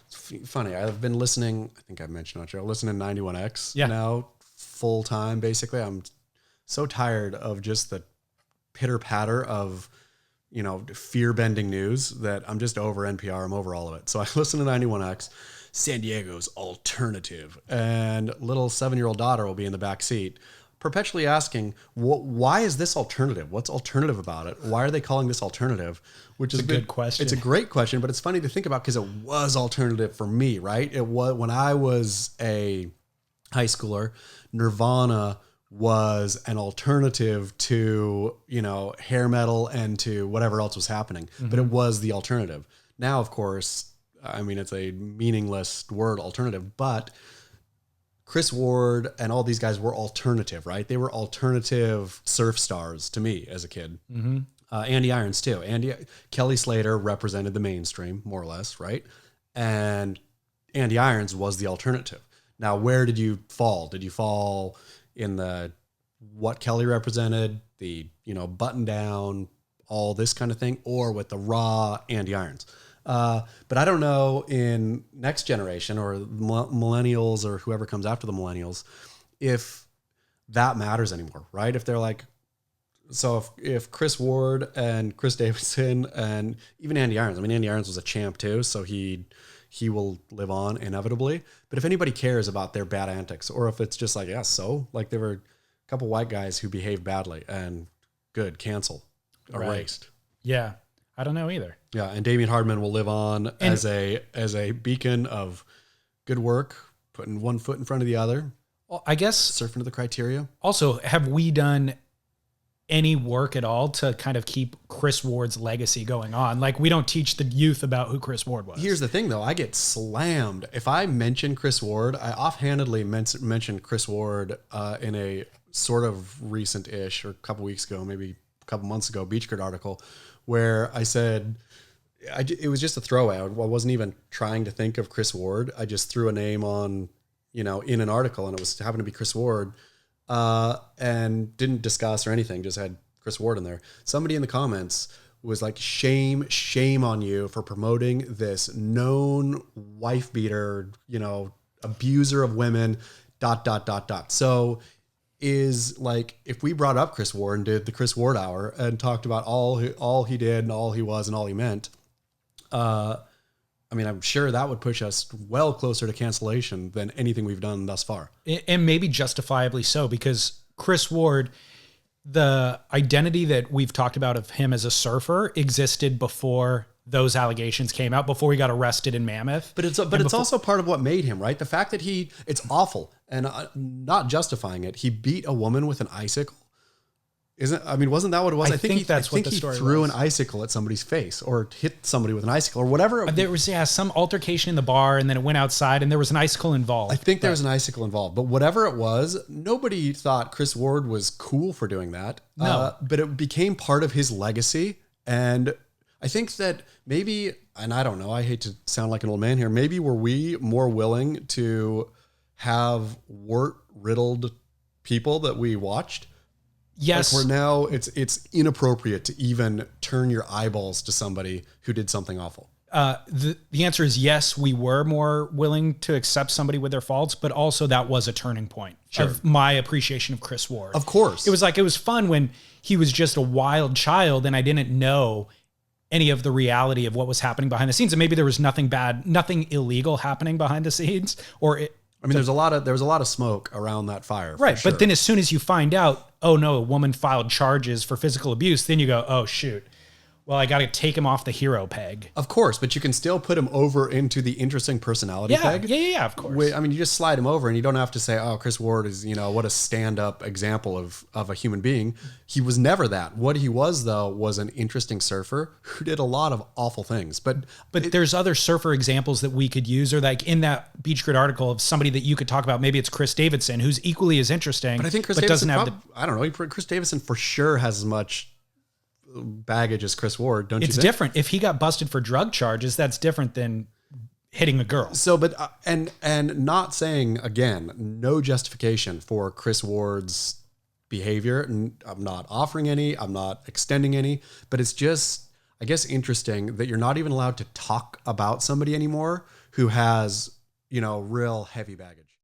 Funny. I've been listening. I think I mentioned on the show. Listening to 91X Yeah. now full time. Basically, I'm so tired of just the pitter patter of fear bending news that I'm just over NPR. I'm over all of it. So I listen to 91X, San Diego's alternative, and little 7-year-old daughter will be in the back seat, perpetually asking, why is this alternative? What's alternative about it? Why are they calling this alternative? Which is a good question. It's a great question, but it's funny to think about because it was alternative for me, right? It was when I was a high schooler, Nirvana was an alternative to, hair metal and to whatever else was happening, but it was the alternative. Now, of course, I mean, it's a meaningless word, alternative, but Chris Ward and all these guys were alternative, right? They were alternative surf stars to me as a kid. Mm-hmm. Andy Irons too. Kelly Slater represented the mainstream, more or less, right? And Andy Irons was the alternative. Now, where did you fall? Did you fall in the what Kelly represented, the button down, all this kind of thing, or with the raw Andy Irons? But I don't know in next generation or millennials or whoever comes after the millennials, if that matters anymore, right? If they're like, so if Chris Ward and Chris Davidson and even Andy Irons, I mean, Andy Irons was a champ too, so he will live on inevitably. But if anybody cares about their bad antics, or if it's just like, yeah, so like there were a couple white guys who behaved badly and good, cancel, erased. Right. Yeah. I don't know either. Yeah, and Damien Hardman will live on as a beacon of good work, putting one foot in front of the other. Well, I guess surfing to the criteria. Also, have we done any work at all to kind of keep Chris Ward's legacy going on? Like, we don't teach the youth about who Chris Ward was. Here's the thing, though. I get slammed. If I mention Chris Ward, I offhandedly mentioned Chris Ward in a sort of recent-ish, or a couple weeks ago, maybe a couple months ago, Beach Grit article, where I said, it was just a throwout. I wasn't even trying to think of Chris Ward. I just threw a name on, in an article, and it happened to be Chris Ward, and didn't discuss or anything, just had Chris Ward in there. Somebody in the comments was like, shame on you for promoting this known wife beater, abuser of women, ... So is like, if we brought up Chris Ward and did the Chris Ward hour and talked about all he did and all he was and all he meant, I mean, I'm sure that would push us well closer to cancellation than anything we've done thus far. And maybe justifiably so, because Chris Ward, the identity that we've talked about of him as a surfer existed before those allegations came out, before he got arrested in Mammoth. But it's also part of what made him, right? The fact that it's awful, and not justifying it. He beat a woman with an icicle. Wasn't that what it was? I think that's what the story was. He threw an icicle at somebody's face or hit somebody with an icicle or whatever. There was some altercation in the bar, and then it went outside and there was an icicle involved. I think there was an icicle involved, but whatever it was, nobody thought Chris Ward was cool for doing that. No. But it became part of his legacy. And I think that maybe, and I don't know, I hate to sound like an old man here, maybe were we more willing to have wart-riddled people that we watched? Yes. Like, where now it's inappropriate to even turn your eyeballs to somebody who did something awful. The answer is yes, we were more willing to accept somebody with their faults, but also that was a turning point of my appreciation of Chris Ward. Of course. It was fun when he was just a wild child and I didn't know any of the reality of what was happening behind the scenes. And maybe there was nothing bad, nothing illegal happening behind the scenes, there was a lot of smoke around that fire. Right. Sure. But then as soon as you find out, oh no, a woman filed charges for physical abuse, then you go, oh shoot. Well, I got to take him off the hero peg. Of course, but you can still put him over into the interesting personality peg. Yeah, of course. You just slide him over and you don't have to say, oh, Chris Ward is, what a stand-up example of a human being. He was never that. What he was, though, was an interesting surfer who did a lot of awful things. But there's other surfer examples that we could use, or like in that Beach Grit article of somebody that you could talk about. Maybe it's Chris Davidson, who's equally as interesting. But I think Chris Davidson I don't know. Chris Davidson for sure has as much baggage as Chris Ward, don't you think? It's different. If he got busted for drug charges, that's different than hitting a girl. So, but and not saying, again, no justification for Chris Ward's behavior. And I'm not offering any, I'm not extending any, but it's just, I guess, interesting that you're not even allowed to talk about somebody anymore who has, real heavy baggage.